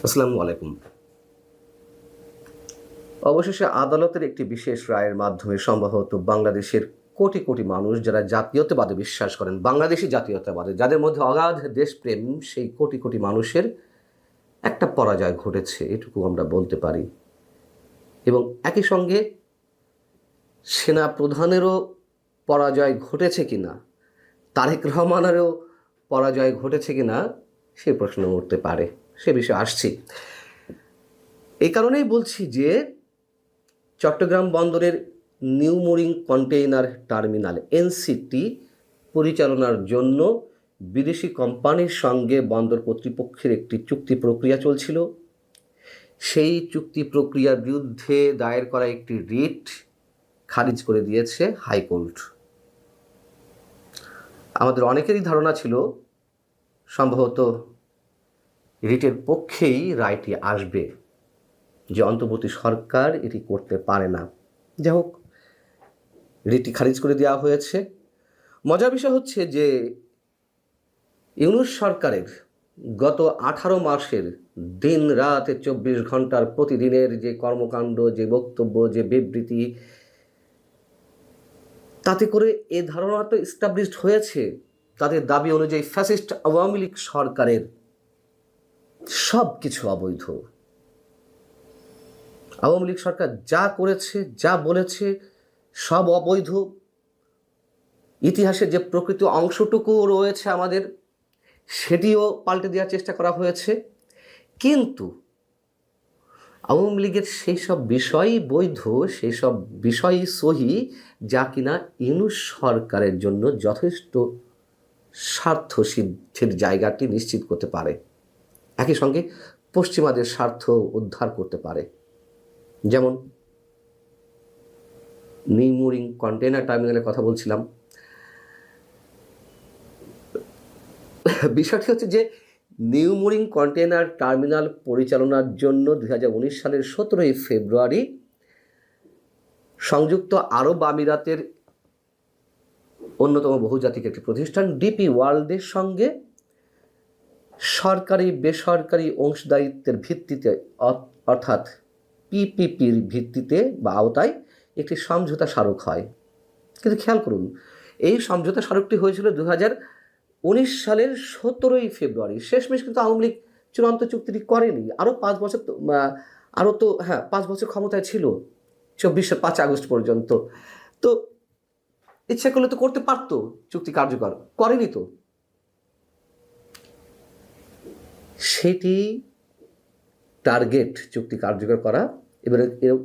আসসালামু আলাইকুম। অবশেষে আদালতের একটি বিশেষ রায়ের মাধ্যমে সম্ভবত বাংলাদেশের কোটি কোটি মানুষ যারা জাতীয়তাবাদে বিশ্বাস করেন, বাংলাদেশি জাতীয়তাবাদে, যাদের মধ্যে অগাধ দেশপ্রেম, সেই কোটি কোটি মানুষের একটা পরাজয় ঘটেছে, এটুকু আমরা বলতে পারি। এবং একই সঙ্গে সেনা প্রধানেরও পরাজয় ঘটেছে কিনা, তারেক রহমানেরও পরাজয় ঘটেছে কিনা সে প্রশ্ন উঠতে পারে। সে বিষয়ে আসছি। এই কারণেই বলছি যে চট্টগ্রাম বন্দরের new mooring container terminal NCT পরিচালনার জন্য বিদেশি কোম্পানির সঙ্গে বন্দর কর্তৃপক্ষের একটি চুক্তি প্রক্রিয়া চলছিল। সেই চুক্তি প্রক্রিয়ার বিরুদ্ধে দায়ের করা একটি রিট খারিজ করে দিয়েছে হাইকোর্ট। আমাদের অনেকেরই ধারণা ছিল সম্ভবত রিটের পক্ষেই রায়টি আসবে, যে অন্তর্বর্তী সরকার এটি করতে পারে না। যাই হোক, রিটটি খারিজ করে দেওয়া হয়েছে। মজার বিষয় হচ্ছে যে ইউনূস সরকারের গত 18 মাসের দিন রাত 24 ঘন্টার প্রতিদিনের যে কর্মকাণ্ড, যে বক্তব্য, যে বিবৃতি, তাতে করে এ ধারণা তো এস্টাবলিশড হয়েছে তাদের দাবি অনুযায়ী ফ্যাসিস্ট আওয়ামী লীগ সরকারের সব কিছু অবৈধ। আওয়ামী লীগ সরকার যা করেছে, যা বলেছে, সব অবৈধ। ইতিহাসের যে প্রকৃত অংশটুকু রয়েছে আমাদের, সেটিও পাল্টে দেওয়ার চেষ্টা করা হয়েছে। কিন্তু আওয়ামী লীগের সেই সব বিষয়ই বৈধ, সেই সব বিষয়ই সহি, যা কিনা ইউনূস সরকারের জন্য যথেষ্ট স্বার্থ সিদ্ধির জায়গাটি নিশ্চিত করতে পারে, একই সঙ্গে পশ্চিমাদের স্বার্থ উদ্ধার করতে পারে। যেমন নিউ মুরিং কন্টেইনার টার্মিনালের কথা বলছিলাম। বিষয়টি হচ্ছে যে নিউ মুরিং কন্টেইনার টার্মিনাল পরিচালনার জন্য 2019 সালের 17 ফেব্রুয়ারি সংযুক্ত আরব আমিরাতের অন্যতম বহুজাতিক একটি প্রতিষ্ঠান ডিপি ওয়ার্ল্ডের সঙ্গে সরকারি বেসরকারি অংশীদারিত্বের ভিত্তিতে, অর্থাৎ পিপিপির ভিত্তিতে বা আওতায় একটি সমঝোতা স্মারক হয়। কিন্তু খেয়াল করুন, এই সমঝোতা স্মারকটি হয়েছিল 2019 সালের 17 ফেব্রুয়ারি। শেষমেশ কিন্তু আওয়ামী লীগ চূড়ান্ত চুক্তিটি করেনি। আরও 5 বছর, আরও তো 5 বছর ক্ষমতায় ছিল, 24-এর 5 আগস্ট পর্যন্ত। তো ইচ্ছা করলে তো করতে পারতো চুক্তি কার্যকর, করেনি তো। সেটি টার্গেট চুক্তি কার্যকর করা, এবার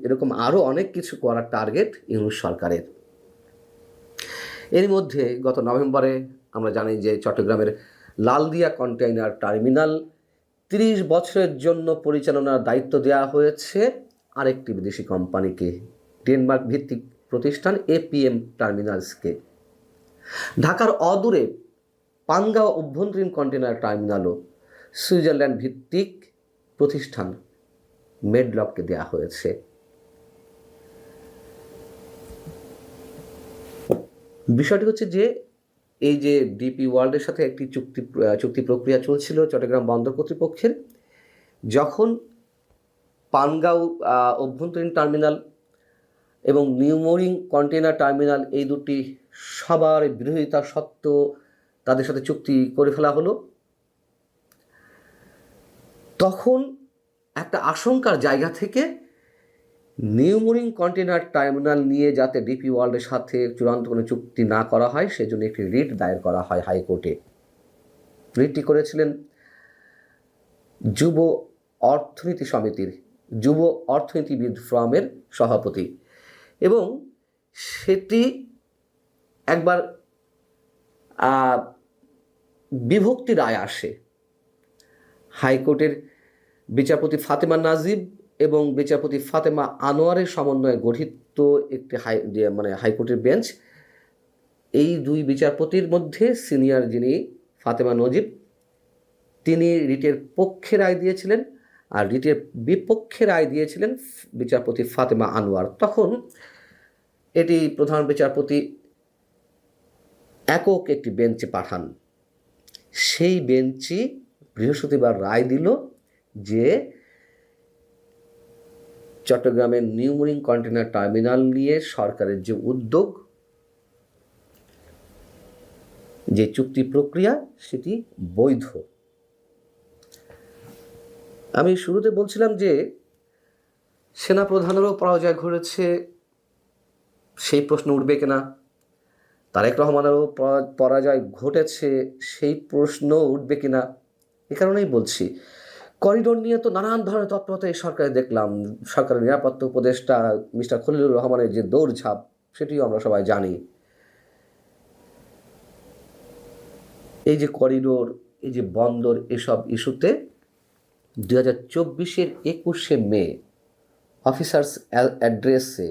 এরকম আরও অনেক কিছু করার টার্গেট ইউনূস সরকারের। এর মধ্যে গত নভেম্বরে আমরা জানি যে চট্টগ্রামের লালদিয়া কন্টেইনার টার্মিনাল 30 বছরের জন্য পরিচালনার দায়িত্ব দেওয়া হয়েছে আরেকটি বিদেশি কোম্পানিকে, ডেনমার্ক ভিত্তিক প্রতিষ্ঠান এপিএম টার্মিনালসকে। ঢাকার অদূরে পানগাঁও অভ্যন্তরীণ কন্টেইনার টার্মিনালও সুইজারল্যান্ড ভিত্তিক প্রতিষ্ঠান মেডলককে দেওয়া হয়েছে। বিষয়টি হচ্ছে যে এই যে ডিপি ওয়ার্ল্ডের সাথে একটি চুক্তি প্রক্রিয়া চলছিল চট্টগ্রাম বন্দর কর্তৃপক্ষের, যখন পানগাঁও অভ্যন্তরীণ টার্মিনাল এবং নিউ মুরিং কন্টেইনার টার্মিনাল এই দুটি সবার বিরোধিতা সত্ত্বেও তাদের সাথে চুক্তি করে ফেলা হলো, তখন একটা আশঙ্কার জায়গা থেকে নিউ মুরিং কন্টেইনার টার্মিনাল নিয়ে যাতে ডিপি ওয়ার্ল্ডের সাথে চূড়ান্ত কোনো চুক্তি না করা হয়, সেজন্য একটি রিট দায়ের করা হয় হাইকোর্টে। রিটটি করেছিলেন যুব অর্থনীতি সমিতির যুব অর্থনীতিবিদ ফোরামের সভাপতি, এবং সেটি একবার বিভক্তি রায় আসে। হাইকোর্টের বিচারপতি ফাতেমা নাজিব এবং বিচারপতি ফাতেমা আনোয়ারের সমন্বয়ে গঠিত একটি হাইকোর্টের বেঞ্চ, এই দুই বিচারপতির মধ্যে সিনিয়র যিনি ফাতেমা নজিব, তিনি রিটের পক্ষে রায় দিয়েছিলেন, আর রিটের বিপক্ষে রায় দিয়েছিলেন বিচারপতি ফাতেমা আনোয়ার। তখন এটি প্রধান বিচারপতি একক একটি বেঞ্চে পাঠান। সেই বেঞ্চই বৃহস্পতিবার রায় দিল যে চট্টগ্রামের নিউ মেরিন কন্টেনার টার্মিনাল নিয়ে সরকারের যে উদ্যোগ, যে চুক্তি প্রক্রিয়া, সেটি বৈধ। আমি শুরুতে বলছিলাম যে সেনাপ্রধানেরও পরাজয় ঘটেছে, সেই প্রশ্ন উঠবে কিনা। তারেক রহমানেরও পরাজয় ঘটেছে, সেই প্রশ্ন উঠবে কিনা। এ কারণেই বলছি, করিডোর নিয়ে তো নানান ধরনের তৎপরতা এই সরকারে দেখলাম। সরকারের নিরাপত্তা উপদেষ্টা মিস্টার খলিলুর রহমানের যে দৌড়ঝাঁপ, সেটিও আমরা সবাই জানি। এই যে করিডোর, এই যে বন্দর, এসব ইস্যুতে 2024-এর 21শে মে অফিসার্স অ্যাড্রেসে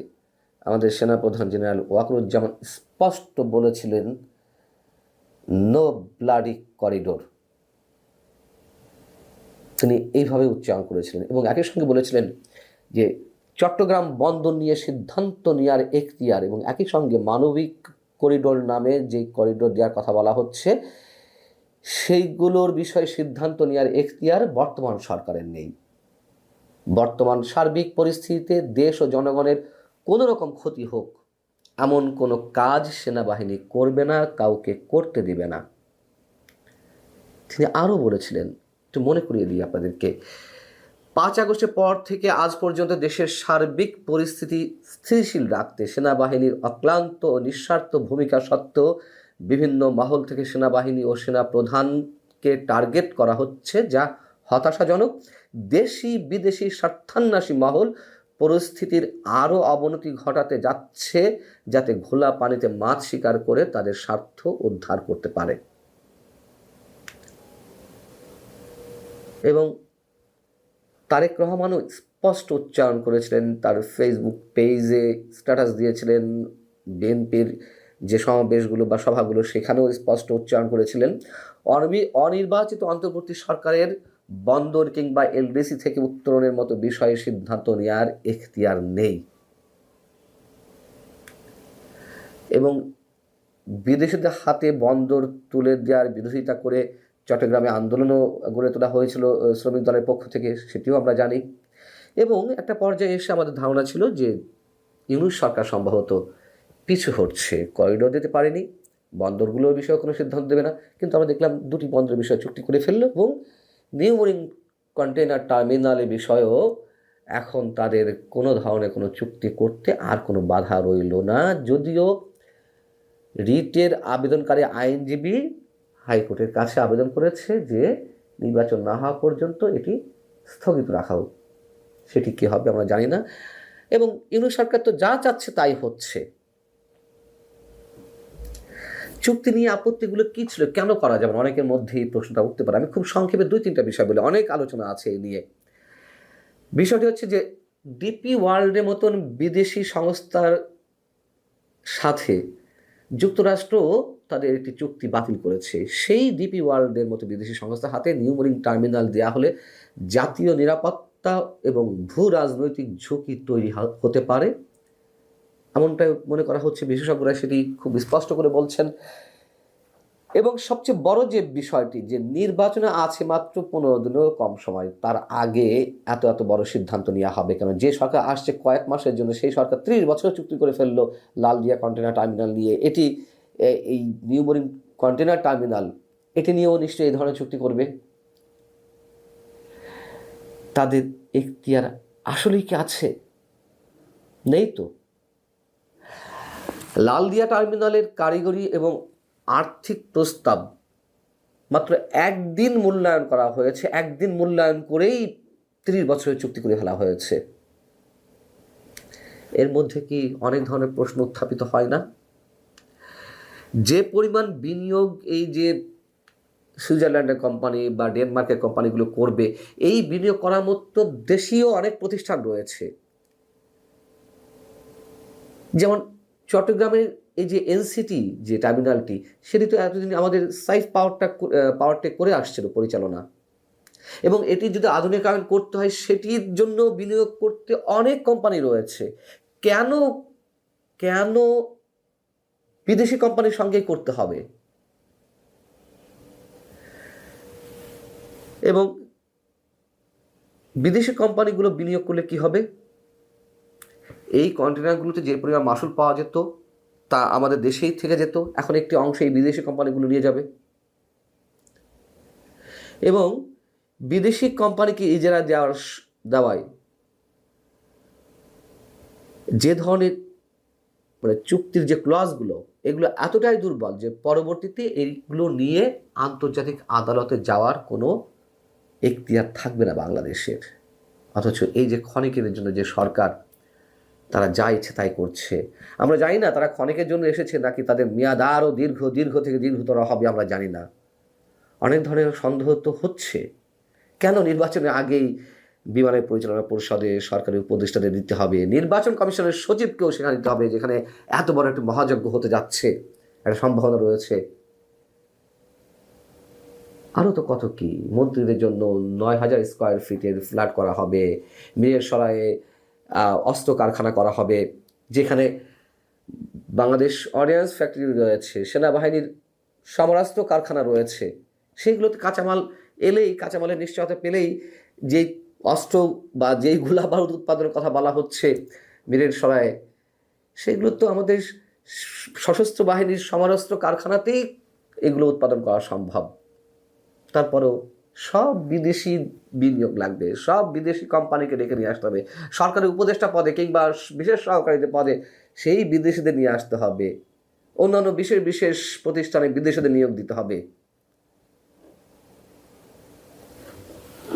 আমাদের সেনাপ্রধান জেনারেল ওয়াকারুজ্জামান স্পষ্ট বলেছিলেন, নো ব্লাডি করিডোর। তিনি এইভাবে উচ্চারণ করেছিলেন এবং একই সঙ্গে বলেছিলেন যে চট্টগ্রাম বন্দর নিয়ে সিদ্ধান্ত নেওয়ার এখতিয়ার, এবং একই সঙ্গে মানবিক করিডোর নামে যে করিডোর দেওয়ার কথা বলা হচ্ছে, সেইগুলোর বিষয়ে সিদ্ধান্ত নেওয়ার এখতিয়ার বর্তমান সরকারের নেই। বর্তমান সার্বিক পরিস্থিতিতে দেশ ও জনগণের কোনো রকম ক্ষতি হোক, এমন কোনো কাজ সেনাবাহিনী করবে না, কাউকে করতে দিবে না। তিনি আরও বলেছিলেন, একটু মনে করিয়ে দিই আপনাদেরকে, 5 আগস্টের পর থেকে আজ পর্যন্ত দেশের সার্বিক পরিস্থিতি স্থিতিশীল রাখতে সেনাবাহিনীর অক্লান্ত ও নিঃস্বার্থ ভূমিকা সত্ত্বেও বিভিন্ন মহল থেকে সেনাবাহিনী ও সেনাপ্রধানকে টার্গেট করা হচ্ছে, যা হতাশাজনক। দেশি বিদেশি স্বার্থান্বেষী মহল পরিস্থিতির আরও অবনতি ঘটাতে যাচ্ছে, যাতে ঘোলা পানিতে মাছ শিকার করে তাদের স্বার্থ উদ্ধার করতে পারে। এবং তারেক রহমানও স্পষ্ট উচ্চারণ করেছিলেন, তার ফেসবুক পেজে স্ট্যাটাস দিয়েছিলেন, বিএনপির যে সমাবেশগুলো বা সভাগুলো সেখানেও স্পষ্ট উচ্চারণ করেছিলেন, অনির্বাচিত অন্তর্বর্তী সরকারের বন্দর কিংবা এলডিসি থেকে উত্তরণের মতো বিষয়ে সিদ্ধান্ত নেওয়ার এখতিয়ার নেই। এবং বিদেশিদের হাতে বন্দর তুলে দেওয়ার বিরোধিতা করে চট্টগ্রামে আন্দোলনও গড়ে তোলা হয়েছিল শ্রমিক দলের পক্ষ থেকে, সেটিও আমরা জানি। এবং একটা পর্যায়ে এসে আমাদের ধারণা ছিল যে ইউনূস সরকার সম্ভবত পিছু হটছে, করিডোর দিতে পারেনি, বন্দরগুলোর বিষয়ে কোনো সিদ্ধান্ত দেবে না। কিন্তু আমরা দেখলাম 2টি বন্দরের বিষয়ে চুক্তি করে ফেললো, এবং নিউ মেরিন কন্টেনার টার্মিনালের বিষয়েও এখন তাদের কোনো ধরনের কোনো চুক্তি করতে আর কোনো বাধা রইল না। যদিও রিটের আবেদনকারী আইনজীবী হাইকোর্টের কাছে আবেদন করেছে যে নির্বাচন না হওয়া পর্যন্ত এটি স্থগিত রাখা হোক। সেটি কী হবে আমরা জানি না। এবং ইউনূস সরকার তো যা চাচ্ছে তাই হচ্ছে। চুক্তি নিয়ে আপত্তিগুলো কী ছিল, কেন করা যাবে না, অনেকের মধ্যেই প্রশ্নটা উঠতে পারে। আমি খুব সংক্ষেপে 2-3টা বিষয় বলি, অনেক আলোচনা আছে এই নিয়ে। বিষয়টি হচ্ছে যে ডিপি ওয়ার্ল্ডের মতন বিদেশি সংস্থার সাথে যুক্তরাষ্ট্র তাদের একটি চুক্তি বাতিল করেছে। সেই ডিপি ওয়ার্ল্ডের মতো বিদেশি সংস্থার হাতে নিউ মেরিন টার্মিনাল দেওয়া হলে জাতীয় নিরাপত্তা এবং ভূ রাজনৈতিক ঝুঁকি তৈরি হতে পারে, এমনটাই মনে করা হচ্ছে। বিশেষজ্ঞরা সেটি খুব স্পষ্ট করে বলছেন। এবং সবচেয়ে বড় যে বিষয়টি, যে নির্বাচনে আছে মাত্র 15 দিনেরও কম সময়, তার আগে এত বড় সিদ্ধান্ত নেওয়া হবে কেন? যে সরকার আসছে কয়েক মাসের জন্য, সেই সরকার 30 বছর চুক্তি করে ফেললো লালদিয়া কন্টেনার টার্মিনাল নিয়ে। এটি এই নিউ মেরিন কন্টেনার টার্মিনাল, এটি নিয়েও নিশ্চয়ই এই ধরনের চুক্তি করবে। তাদের এখতিয়ার আসলেই কি আছে? নেই তো। লালদিয়া টার্মিনালের কারিগরি এবং আর্থিক প্রস্তাব মাত্র 1 দিন মূল্যায়ন করা হয়েছে। 1 দিন মূল্যায়ন করেই 30 বছরের চুক্তি করে ফেলা হয়েছে। এর মধ্যে কি অনেক ধরনের প্রশ্ন উত্থাপিত হয় না? যে পরিমাণ বিনিয়োগ এই যে সুইজারল্যান্ডের কোম্পানি বা ডেনমার্কের কোম্পানিগুলো করবে, এই বিনিয়োগ করার মতো দেশীয় অনেক প্রতিষ্ঠান রয়েছে। যেমন চট্টগ্রামের এই যে এনসিটি যে টার্মিনালটি, সেটি তো এতদিন আমাদের সাইফ পাওয়ারটেক করে আসছিল পরিচালনা। এবং এটি যদি আধুনিকায়ন করতে হয়, সেটির জন্য বিনিয়োগ করতে অনেক কোম্পানি রয়েছে। কেন কেন বিদেশি কোম্পানির সঙ্গেই করতে হবে? এবং বিদেশি কোম্পানিগুলো বিনিয়োগ করলে কি হবে? এই কন্টেনারগুলোতে যে পরিমাণ মাসুল পাওয়া যেত তা আমাদের দেশেই থেকে যেত, এখন একটি অংশ এই বিদেশি কোম্পানিগুলো নিয়ে যাবে এবং বিদেশি কোম্পানিকে ইজারা দেওয়ায় যে ধরনের মানে চুক্তির যে ক্লজগুলো, এগুলো এতটাই দুর্বল যে পরবর্তীতে এইগুলো নিয়ে আন্তর্জাতিক আদালতে যাওয়ার কোনো এখতিয়ার থাকবে না বাংলাদেশের। অথচ এই যে ক্ষণিকের জন্য যে সরকার তারা যা ইচ্ছে তাই করছে, আমরা জানি না তারা ক্ষণিকের জন্য এসেছে নাকি তাদের মেয়াদ আরও দীর্ঘ থেকে দীর্ঘতর হবে, আমরা জানি না। অনেক ধরনের সন্দেহ তো হচ্ছে, কেন নির্বাচনের আগেই বিমানের পরিচালনা পরিষদে সরকারি উপদেষ্টাদের দিতে হবে, নির্বাচন কমিশনের সচিবকেও সেখানে দিতে হবে, যেখানে এত বড় একটা মহাযজ্ঞ হতে যাচ্ছে, একটা সম্ভাবনা রয়েছে। আরও তো কত কি, মন্ত্রীদের জন্য 9,000 স্কোয়ার ফিটের ফ্ল্যাট করা হবে, মিরসরাইয়ে অস্ত্র কারখানা করা হবে, যেখানে বাংলাদেশ অর্ডিন্যান্স ফ্যাক্টরি রয়েছে, সেনাবাহিনীর সমরাস্ত্র কারখানা রয়েছে। সেইগুলোতে কাঁচামাল এলেই, কাঁচামালের নিশ্চয়তা পেলেই যেই অস্ত্র বা যেই গোলা বারুদ উৎপাদনের কথা বলা হচ্ছে মিরসরাইয়ে, সেগুলো তো আমাদের সশস্ত্র বাহিনীর সমরাস্ত্র কারখানাতেই এগুলো উৎপাদন করা সম্ভব। তারপরেও সব বিদেশি বিনিয়োগ লাগবে, সব বিদেশি কোম্পানিকে ডেকে নিয়ে আসতে হবে, সরকারি উপদেষ্টা পদে কিংবা বিশেষ সহকারীদের পদে সেই বিদেশিদের নিয়ে আসতে হবে, অন্যান্য বিশেষ প্রতিষ্ঠানে বিদেশিদের নিয়োগ দিতে হবে।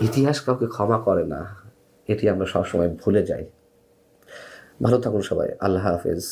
ইতিহাস কাউকে ক্ষমা করে না, এটি আমরা সবসময় ভুলে যাই। ভালো থাকুন সবাই, আল্লাহ হাফেজ।